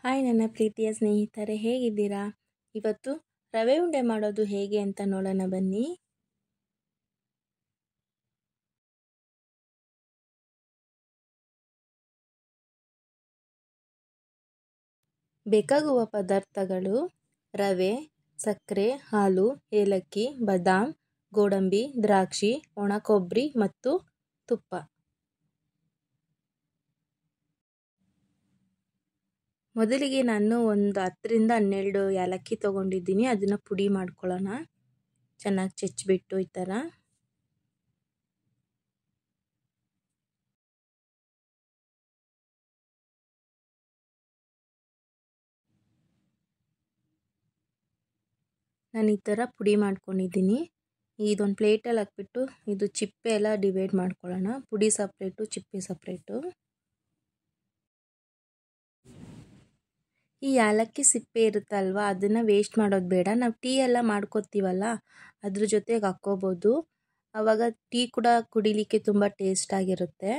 Hi ನನ್ನ ಪ್ರೀತಿಯ ಸ್ನೇಹಿತರೆ, ಹೇಗಿದ್ದೀರಾ? ಇವತ್ತು ರವೆ ಉಂಡೆ ಮಾಡೋದು ಹೇಗೆ ಅಂತ ನೋಡೋಣ ಬನ್ನಿ. ಬೇಕಾಗುವ ಪದಾರ್ಥಗಳು: ರವೆ, ಸಕ್ಕರೆ, ಹಾಲು, ಏಲಕ್ಕಿ, ಬಾದಾಮ್, ಗೋಡಂಬಿ, ದ್ರಾಕ್ಷಿ, ಒಣ ಕೊಬ್ಬರಿ ಮತ್ತು ತುಪ್ಪ. ಮೊದಲಿಗೆ ನಾನು ಒಂದು 10ರಿಂದ 12 ಏಲಕ್ಕಿ ತೊಗೊಂಡಿದ್ದೀನಿ. ಅದನ್ನು ಪುಡಿ ಮಾಡ್ಕೊಳ್ಳೋಣ. ಚೆನ್ನಾಗಿ ಚೆಚ್ಚಿಬಿಟ್ಟು ಈ ಥರ. ನಾನು ಈ ಥರ ಪುಡಿ ಮಾಡ್ಕೊಂಡಿದ್ದೀನಿ. ಇದೊಂದು ಪ್ಲೇಟಲ್ಲಿ ಹಾಕ್ಬಿಟ್ಟು ಇದು ಚಿಪ್ಪೆ ಎಲ್ಲ ಡಿವೈಡ್ ಮಾಡ್ಕೊಳ್ಳೋಣ. ಪುಡಿ ಸಪ್ರೇಟು, ಚಿಪ್ಪೆ ಸಪ್ರೇಟು. ಈ ಏಲಕ್ಕಿ ಸಿಪ್ಪೆ ಇರುತ್ತಲ್ವ, ಅದನ್ನು ವೇಸ್ಟ್ ಮಾಡೋದು ಬೇಡ. ನಾವು ಟೀ ಎಲ್ಲ ಮಾಡ್ಕೋತೀವಲ್ಲ, ಅದ್ರ ಜೊತೆಗೆ ಹಾಕ್ಕೋಬೋದು. ಆವಾಗ ಟೀ ಕೂಡ ಕುಡಿಲಿಕ್ಕೆ ತುಂಬ ಟೇಸ್ಟಾಗಿರುತ್ತೆ.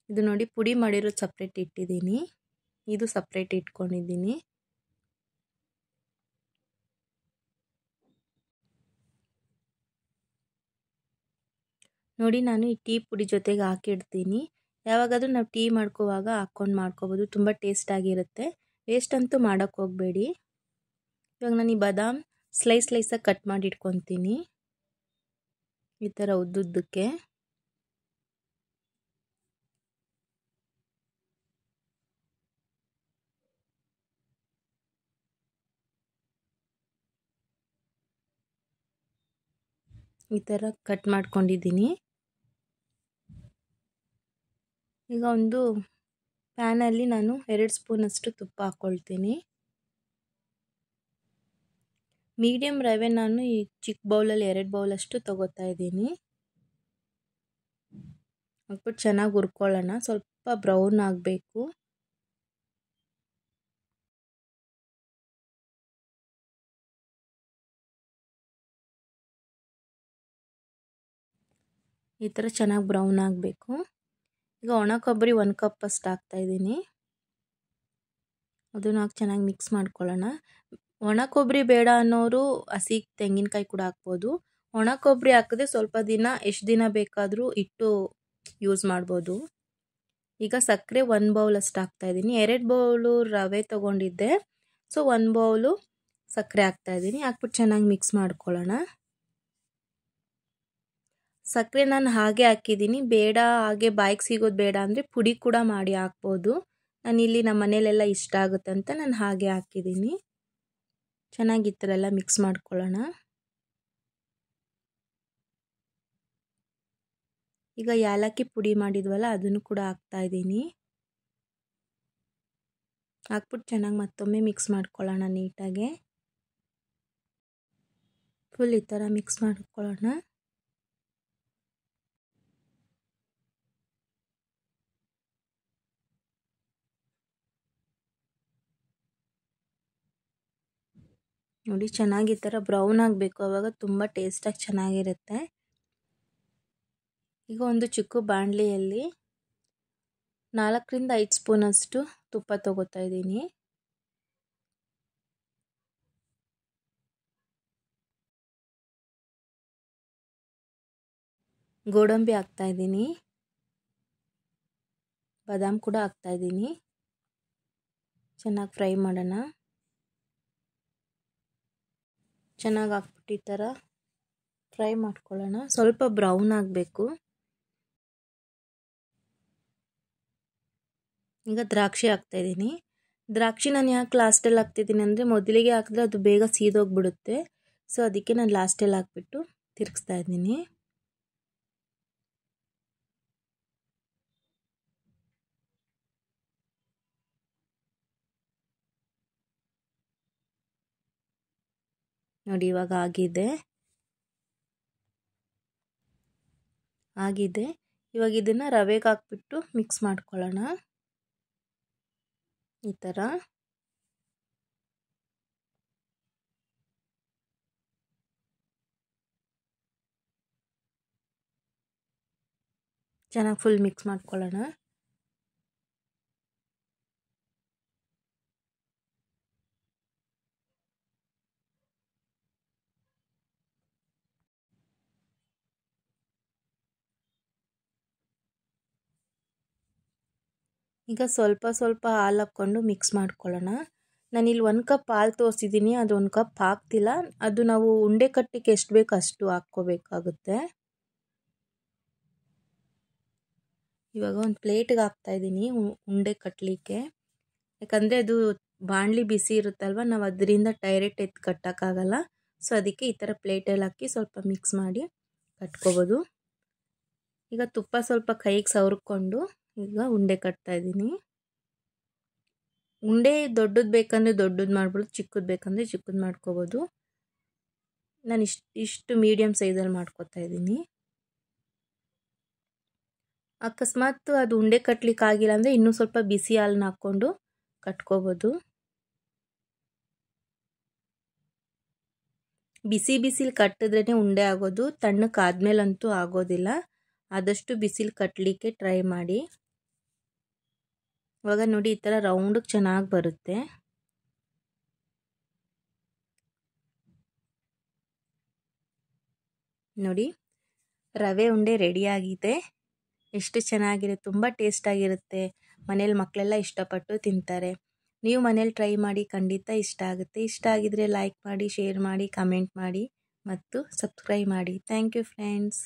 ಇದು ನೋಡಿ, ಪುಡಿ ಮಾಡಿರೋದು ಸಪ್ರೇಟ್ ಇಟ್ಟಿದ್ದೀನಿ, ಇದು ಸಪ್ರೇಟ್ ಇಟ್ಕೊಂಡಿದ್ದೀನಿ. ನೋಡಿ, ನಾನು ಈ ಟೀ ಪುಡಿ ಜೊತೆಗೆ ಹಾಕಿಡ್ತೀನಿ. ಯಾವಾಗಾದರೂ ನಾವು ಟೀ ಮಾಡ್ಕೋವಾಗ ಹಾಕ್ಕೊಂಡು ಮಾಡ್ಕೋಬೋದು. ತುಂಬ ಟೇಸ್ಟಾಗಿರುತ್ತೆ. ವೇಸ್ಟ್ ಅಂತೂ ಮಾಡೋಕ್ಕೆ ಹೋಗಬೇಡಿ. ಇವಾಗ ನಾನು ಈ ಬಾದಾಮ್ ಸ್ಲೈಸಾಗಿ ಕಟ್ ಮಾಡಿ ಇಟ್ಕೊತೀನಿ, ಈ ಥರ ಉದ್ದುದ್ದಕ್ಕೆ. ಈ ಥರ ಕಟ್ ಮಾಡ್ಕೊಂಡಿದ್ದೀನಿ. ಈಗ ಒಂದು ಪ್ಯಾನಲ್ಲಿ ನಾನು 2 ಸ್ಪೂನಷ್ಟು ತುಪ್ಪ ಹಾಕ್ಕೊಳ್ತೀನಿ. ಮೀಡಿಯಮ್ ರವೆ ನಾನು ಈ ಚಿಕ್ಕ ಬೌಲಲ್ಲಿ 2 ಬೌಲಷ್ಟು ತೊಗೋತಾ ಇದ್ದೀನಿ. ಹಾಕ್ಬಿಟ್ಟು ಚೆನ್ನಾಗಿ ಹುರ್ಕೊಳ್ಳೋಣ. ಸ್ವಲ್ಪ ಬ್ರೌನ್ ಆಗಬೇಕು. ಈ ಥರ ಚೆನ್ನಾಗಿ ಬ್ರೌನ್ ಆಗಬೇಕು. ಈಗ ಒಣ ಕೊಬ್ಬರಿ 1 ಕಪ್ ಅಷ್ಟು ಹಾಕ್ತಾಯಿದ್ದೀನಿ. ಅದನ್ನು ಹಾಕಿ ಚೆನ್ನಾಗಿ ಮಿಕ್ಸ್ ಮಾಡ್ಕೊಳ್ಳೋಣ. ಒಣ ಕೊಬ್ಬರಿ ಬೇಡ ಅನ್ನೋರು ಹಸಿ ತೆಂಗಿನಕಾಯಿ ಕೂಡ ಹಾಕ್ಬೋದು. ಒಣ ಕೊಬ್ಬರಿ ಹಾಕಿದ್ರೆ ಸ್ವಲ್ಪ ದಿನ, ಎಷ್ಟು ದಿನ ಬೇಕಾದರೂ ಇಟ್ಟು ಯೂಸ್ ಮಾಡ್ಬೋದು. ಈಗ ಸಕ್ಕರೆ 1 ಬೌಲ್ ಅಷ್ಟು ಹಾಕ್ತಾಯಿದ್ದೀನಿ. 2 ಬೌಲು ರವೆ ತೊಗೊಂಡಿದ್ದೆ, ಸೊ 1 ಬೌಲು ಸಕ್ಕರೆ ಹಾಕ್ತಾಯಿದ್ದೀನಿ. ಹಾಕ್ಬಿಟ್ಟು ಚೆನ್ನಾಗಿ ಮಿಕ್ಸ್ ಮಾಡ್ಕೊಳ್ಳೋಣ. ಸಕ್ಕರೆ ನಾನು ಹಾಗೆ ಹಾಕಿದ್ದೀನಿ. ಬೇಡ, ಹಾಗೆ ಬಾಯಿಗೆ ಸಿಗೋದು ಬೇಡ ಅಂದರೆ ಪುಡಿ ಕೂಡ ಮಾಡಿ ಹಾಕ್ಬೋದು. ನಾನಿಲ್ಲಿ ನಮ್ಮ ಮನೇಲೆಲ್ಲ ಇಷ್ಟ ಆಗುತ್ತೆ ಅಂತ ನಾನು ಹಾಗೆ ಹಾಕಿದ್ದೀನಿ. ಚೆನ್ನಾಗಿ ಈ ಥರ ಎಲ್ಲ ಮಿಕ್ಸ್ ಮಾಡ್ಕೊಳ್ಳೋಣ. ಈಗ ಏಲಕ್ಕಿ ಪುಡಿ ಮಾಡಿದ್ವಲ್ಲ, ಅದನ್ನು ಕೂಡ ಹಾಕ್ತಾಯಿದ್ದೀನಿ. ಹಾಕ್ಬಿಟ್ಟು ಚೆನ್ನಾಗಿ ಮತ್ತೊಮ್ಮೆ ಮಿಕ್ಸ್ ಮಾಡ್ಕೊಳ್ಳೋಣ ನೀಟಾಗೆ. ಫುಲ್ ಈ ಥರ ಮಿಕ್ಸ್ ಮಾಡ್ಕೊಳ್ಳೋಣ. ನೋಡಿ, ಚೆನ್ನಾಗಿ ಈ ಥರ ಬ್ರೌನ್ ಆಗಬೇಕು. ಆವಾಗ ತುಂಬ ಟೇಸ್ಟಾಗಿ ಚೆನ್ನಾಗಿರುತ್ತೆ. ಈಗ ಒಂದು ಚಿಕ್ಕ ಬಾಣಲೆಯಲ್ಲಿ 4ರಿಂದ 5 ಸ್ಪೂನಷ್ಟು ತುಪ್ಪ ತೊಗೋತಾ ಇದ್ದೀನಿ. ಗೋಡಂಬಿ ಹಾಕ್ತಾಯಿದ್ದೀನಿ. ಬಾದಾಮ್ ಕೂಡ ಹಾಕ್ತಾಯಿದ್ದೀನಿ. ಚೆನ್ನಾಗಿ ಫ್ರೈ ಮಾಡೋಣ. ಚೆನ್ನಾಗಿ ಹಾಕ್ಬಿಟ್ಟು ಈ ಥರ ಫ್ರೈ ಮಾಡ್ಕೊಳ್ಳೋಣ. ಸ್ವಲ್ಪ ಬ್ರೌನ್ ಆಗಬೇಕು. ಈಗ ದ್ರಾಕ್ಷಿ ಹಾಕ್ತಾಯಿದ್ದೀನಿ. ದ್ರಾಕ್ಷಿ ನಾನು ಯಾಕೆ ಲಾಸ್ಟಲ್ಲಿ ಹಾಕ್ತಿದ್ದೀನಿ ಅಂದರೆ, ಮೊದಲಿಗೆ ಹಾಕಿದ್ರೆ ಅದು ಬೇಗ ಸೀದೋಗ್ಬಿಡುತ್ತೆ. ಸೊ ಅದಕ್ಕೆ ನಾನು ಲಾಸ್ಟಲ್ಲಿ ಹಾಕ್ಬಿಟ್ಟು ತಿರುಗಿಸ್ತಾ ಇದ್ದೀನಿ. ನೋಡಿ, ಇವಾಗ ಆಗಿದೆ. ಇವಾಗ ಇದನ್ನು ರವೆಗೆ ಹಾಕ್ಬಿಟ್ಟು ಮಿಕ್ಸ್ ಮಾಡ್ಕೊಳ್ಳೋಣ. ಈ ಥರ ಚೆನ್ನಾಗಿ ಫುಲ್ ಮಿಕ್ಸ್ ಮಾಡ್ಕೊಳ್ಳೋಣ. ಈಗ ಸ್ವಲ್ಪ ಸ್ವಲ್ಪ ಹಾಲು ಹಾಕ್ಕೊಂಡು ಮಿಕ್ಸ್ ಮಾಡ್ಕೊಳ್ಳೋಣ. ನಾನಿಲ್ಲಿ 1 ಕಪ್ ಹಾಲು ತೋರಿಸಿದ್ದೀನಿ, ಅದು 1 ಕಪ್ ಹಾಕ್ತಿಲ್ಲ. ಅದು ನಾವು ಉಂಡೆ ಕಟ್ಟಲಿಕ್ಕೆ ಎಷ್ಟು ಬೇಕು ಅಷ್ಟು ಹಾಕ್ಕೋಬೇಕಾಗುತ್ತೆ. ಇವಾಗ ಒಂದು ಪ್ಲೇಟ್ಗೆ ಹಾಕ್ತಾಯಿದ್ದೀನಿ ಉಂಡೆ ಕಟ್ಟಲಿಕ್ಕೆ. ಯಾಕಂದರೆ ಅದು ಬಾಣಲಿ ಬಿಸಿ ಇರುತ್ತಲ್ವ, ನಾವು ಅದರಿಂದ ಡೈರೆಕ್ಟ್ ಎತ್ತು ಕಟ್ಟೋಕ್ಕಾಗಲ್ಲ. ಸೊ ಅದಕ್ಕೆ ಈ ಥರ ಪ್ಲೇಟಲ್ಲಿ ಹಾಕಿ ಸ್ವಲ್ಪ ಮಿಕ್ಸ್ ಮಾಡಿ ಕಟ್ಕೋಬೋದು. ಈಗ ತುಪ್ಪ ಸ್ವಲ್ಪ ಕೈಗೆ ಸವರ್ಕೊಂಡು ಈಗ ಉಂಡೆ ಕಟ್ತಾಯಿದ್ದೀನಿ. ಉಂಡೆ ದೊಡ್ಡದು ಬೇಕಂದರೆ ದೊಡ್ಡದು ಮಾಡ್ಬೋದು, ಚಿಕ್ಕದು ಬೇಕಂದರೆ ಚಿಕ್ಕದು ಮಾಡ್ಕೋಬೋದು. ನಾನು ಇಷ್ಟು ಮೀಡಿಯಮ್ ಸೈಜಲ್ಲಿ ಮಾಡ್ಕೋತಾ ಇದ್ದೀನಿ. ಅಕಸ್ಮಾತ್ ಅದು ಉಂಡೆ ಕಟ್ಟಲಿಕ್ಕೆ ಆಗಿಲ್ಲ ಅಂದರೆ ಇನ್ನೂ ಸ್ವಲ್ಪ ಬಿಸಿ ಹಾಲನ್ನ ಹಾಕ್ಕೊಂಡು ಕಟ್ಕೋಬೋದು. ಬಿಸಿಲಿ ಕಟ್ಟಿದ್ರೇ ಉಂಡೆ ಆಗೋದು, ತಣ್ಣಕ್ಕಾದ್ಮೇಲಂತೂ ಆಗೋದಿಲ್ಲ. ಆದಷ್ಟು ಬಿಸಿಲು ಕಟ್ಟಲಿಕ್ಕೆ ಟ್ರೈ ಮಾಡಿ. ಇವಾಗ ನೋಡಿ ಈ ಥರ ರೌಂಡಿಗೆ ಚೆನ್ನಾಗಿ ಬರುತ್ತೆ. ನೋಡಿ ರವೆ ಉಂಡೆ ರೆಡಿಯಾಗಿದೆ. ಎಷ್ಟು ಚೆನ್ನಾಗಿದೆ, ತುಂಬ ಟೇಸ್ಟಾಗಿರುತ್ತೆ. ಮನೇಲಿ ಮಕ್ಕಳೆಲ್ಲ ಇಷ್ಟಪಟ್ಟು ತಿಂತಾರೆ. ನೀವು ಮನೇಲಿ ಟ್ರೈ ಮಾಡಿ, ಖಂಡಿತ ಇಷ್ಟ ಆಗುತ್ತೆ. ಇಷ್ಟ ಆಗಿದರೆ ಲೈಕ್ ಮಾಡಿ, ಶೇರ್ ಮಾಡಿ, ಕಮೆಂಟ್ ಮಾಡಿ ಮತ್ತು ಸಬ್ಸ್ಕ್ರೈಬ್ ಮಾಡಿ. Thank you friends.